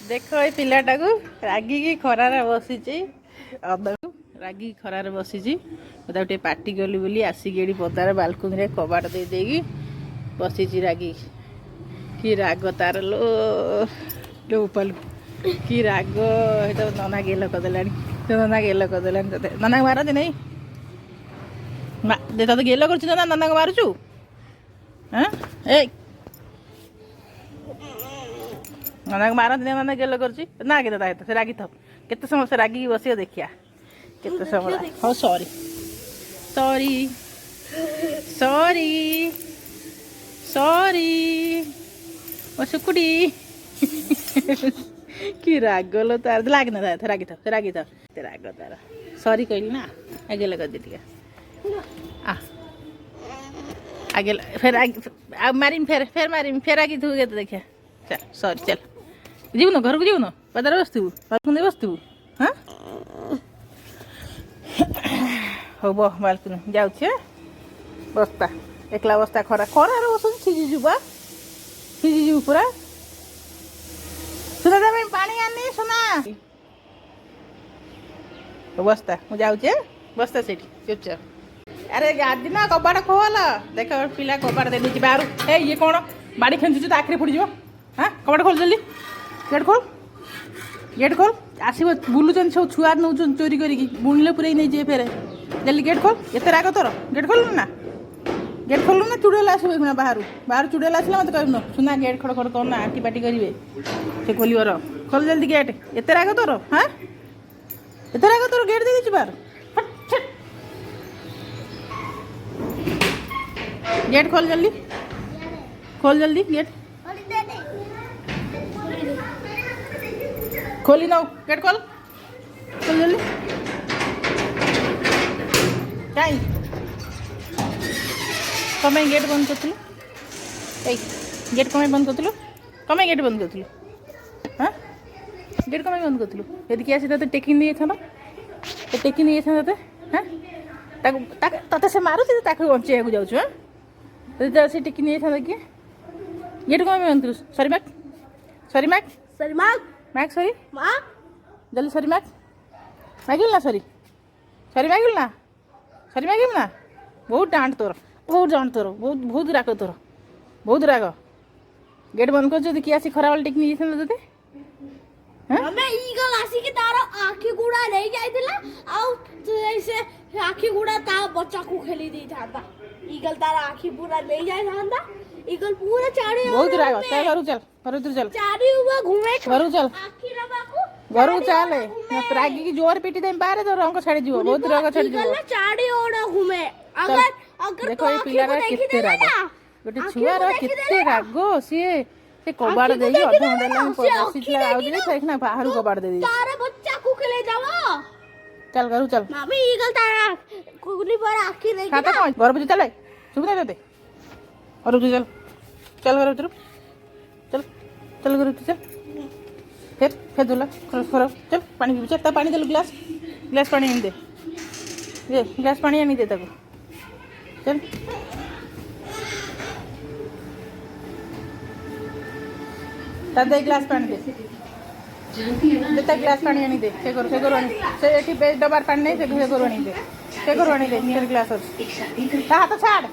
देख ये पिलाटा को रागिकी खरार बसी अदाକୁ रागिकी खरार बसी गोटे पार्टी गली बोली आसिक ये पदार बालकुनी रे कबाट दे देगी बसी रागी कि राग तार लो उपल कि राग ये नना गेल करदेला नना गेल करदेला नना मारती नहीं तो गेल कर नना को मारुचु हाँ ए नना को मारती नहीं नना गेल कर ना के रागी था केते समय से रागी बस देखिया केते समय हाँ सॉरी सॉरी सॉरी सॉरी ओ सुकुड़ी कि राग लो तार लागना था रागी था राग तार सॉरी कहली ना आगे लगा दे दिया आ आगे फिर मारिम फिर मारिम फिर आगे तू तो देखिया चल सॉरी चल जीव न घर को जीव न पदार बसतु बालकुनी बसतु हाँ हो बालकुनी जाऊे बस्ता एकला बस्ता खरा खरार बस सिझीजु पूरा सुना मैं पानी आनी सुना बस्ता मुझे जाऊे बस्ता से चुपचाप अरे गादी ना कबाट खोल देख पिला कबाट दे दीजिए बाहर ए ये कौन बाड़ी खेचुच तो आखिरी पड़ज हाँ कबाट खोल जल्दी गेट खोल आसब बुलून सब छुआ नौ चोरी करी बुणिले पूरे नहीं जाए फेर जल्दी गेट खोल एत राग तोर गेट खोलु ना चुड़ेल आसो बाहर बाहर चुड़ेल आसला मत कहना सुना गेट खड़ खड़ करना आटी पाटी करेंगे से खोल खोल जल्दी गेट एत राग तोर हाँ एत राग तोर गेट दे बाहर गेट खोल जल्दी गेट खोली ना गेट खोल जल्दी कहीं कम गेट बंद कर गेट कम बंद कर कम गेट बंद कर हाँ गेट कम बंद कर यदि किए तो टेकिंग नहीं था टेकिंग नहीं था हाँ तते से मारुति बचे जाऊँ हाँ तो से टेकिंग नहीं था किए गेट कम बंद कर सॉरी मैक सॉरी जल्दी सॉरी मैक मागिल ना सॉरी मागिल ना बहुत डांट तोर बहुत राग तोर बहुत राग गेट बंद कर किए आसी खरा टेक नहीं जाते हमें ईगल आसी के तार आखी गुड़ा ले जाइतिला आ से आखी गुड़ा ता बच्चा को खेली दी थांता ईगल तार आखी पूरा ले जाय थांता ईगल पूरा चारे बहुत राग घरू चल चारी हुआ घूमे घरू चल आखी रबाको घरू चल रागी की जोर पीटी दे बाहर तो रंग छाड़ी जीव बहुत रंग छाड़ी जीव ईगल चारी ओड़ा घूमे अगर देखो ये पिला कितने राग गोटे छुआ रा कितने राग से कबाड़ दे अध घंटा लगे बसीला आउदिले फेकना बाहर कबाड़ दे तारे बच्चा को खेले जाओ चल घरू चल मामी ईगल तारा कुगली पर आखी नहीं खाता कौन घर बुझे चले सुबह देते और तू चल घर उतर चल घर उतर चल फिर दूल्हा खराब चल पानी पी चल पानी दे गिलास पानी आनी दे ये गिलास पानी आनी दे तक चल दे गिलास पानी दे गिलास पानी आनी दे से करो आनी से एठी बेस डबार पानी नहीं से करो आनी दे तेरे गिलास हाथ छाड़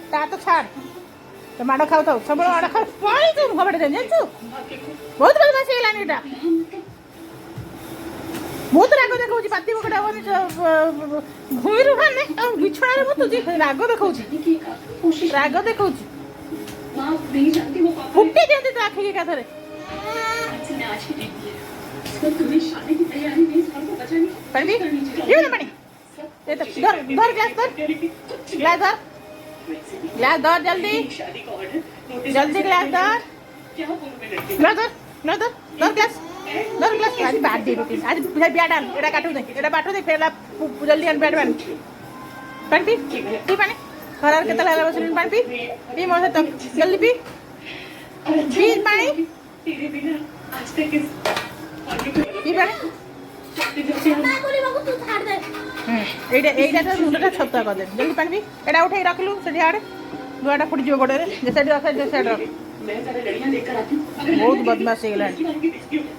तो माड़ खाऊ था सब माड़ खाऊ पानी तू खबर दे जानछु बहुत बदमाशी हेलानी एटा बहुत राग देखौछि पाती बकटा बनी घुई रुहा ने बिछड़ा रे मत तुझे राग देखौछि फुटे जंती तो आखी के काथरे पानी ये ना पानी ये तो धर गिलास धर जल्दी गिलास धर गिलास आज बात दे रुकी आज बिया डाल एटा काटू दे फेला जल्दी आन बैठ पानी पी पानी खरार केते लागला बस पानी पी मोर से जल्दी पी पानी पी पानी এইটা মুন্ডটা ছত্তা করে জলদি পানি এটা উঠাই রাখলু সেটি আড়ে লুয়াটা ফুটি যাব গোড়ে যে সাইড রাখ বহুত বদমাশ হয়ে গেল